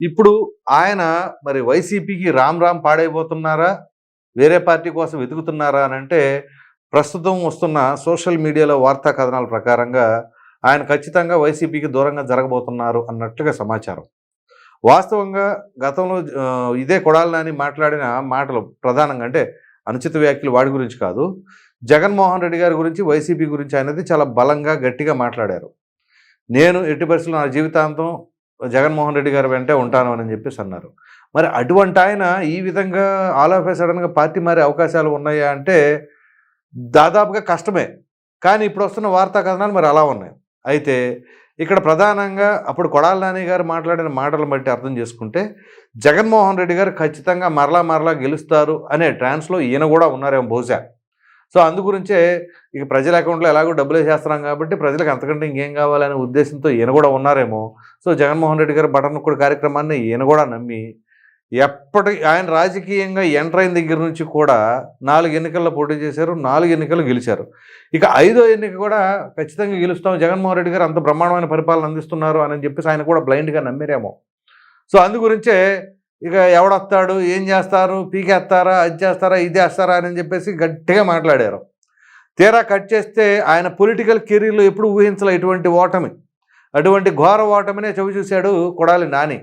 ఇప్పుడు ఆయన మరి వైసీపీకి రామ్ రామ్ పాడైపోతున్నారా? వేరే పార్టీ కోసం వెతుకుతున్నారా అనంటే, ప్రస్తుతం వస్తున్న సోషల్ మీడియాలో వార్తా కథనాల ప్రకారంగా ఆయన ఖచ్చితంగా వైసీపీకి దూరంగా జరగబోతున్నారు అన్నట్లుగా సమాచారం. వాస్తవంగా గతంలో ఇదే కొడాలి నాని మాట్లాడిన మాటలు ప్రధానంగా అంటే అనుచిత వ్యాఖ్యలు వాడి గురించి కాదు. జగన్మోహన్ రెడ్డి గారి గురించి, వైసీపీ గురించి అనేది చాలా బలంగా, గట్టిగా మాట్లాడారు. నేను ఎట్టి పరిస్థితుల్లో నా జీవితాంతం జగన్మోహన్ రెడ్డి గారి వెంటే ఉంటాను అని చెప్పేసి అన్నారు. మరి అటువంటి ఆయన ఈ విధంగా ఆల్ ఆఫ్ ఎ సడెన్‌గా పార్టీ మారే అవకాశాలు ఉన్నాయా అంటే దాదాపుగా కష్టమే. కానీ ఇప్పుడొస్తున్న వార్తా కథనాలు మరి అలా ఉన్నాయి. అయితే ఇక్కడ ప్రధానంగా అప్పుడు కొడాలి నాని గారు మాట్లాడిన మాటలను బట్టి అర్థం చేసుకుంటే, జగన్మోహన్ రెడ్డి గారు ఖచ్చితంగా మరలా మరలా గెలుస్తారు అనే ట్రాన్స్‌లో ఈయన గూడా ఉన్నారేమో బహుశా. సో, అందుగురించే ఇక ప్రజల అకౌంట్‌లో ఎలాగో డబ్బులేసేస్తున్నాం కాబట్టి ప్రజలకు అంతకంటే ఇంకేం కావాలనే ఉద్దేశంతో ఈయన గూడా ఉన్నారేమో. సో, జగన్మోహన్ రెడ్డి గారి బటన్ నొక్కుడు కార్యక్రమాన్ని ఈయన గూడా నమ్మి ఆయన రాజకీయంగా ఎంటర్ అయిన దగ్గర నుంచి కూడా 4 ఎన్నికల్లో పోటీ చేశారు. 4 ఎన్నికల్లో గెలిచారు. ఇక ఐదో ఎన్నిక కూడా ఖచ్చితంగా గెలుస్తాం. జగన్మోహన్ రెడ్డి గారు అంత బ్రహ్మాండమైన పరిపాలన అందిస్తున్నారు అని చెప్పేసి ఆయన కూడా బ్లైండ్‌గా నమ్మారేమో. సో, అందుగురించే ఇక ఎవడొస్తాడు? ఏం చేస్తారు? పీకేస్తారా? అది చేస్తారా? ఇది చేస్తారా? అని చెప్పేసి గట్టిగా మాట్లాడారు. తీరా కట్ చేస్తే ఆయన పొలిటికల్ కెరీర్‌లో ఎప్పుడు ఊహించలే ఇటువంటి ఓటమి. అటువంటి ఘోర ఓటమినే చవిచూశాడు కొడాలి నాని.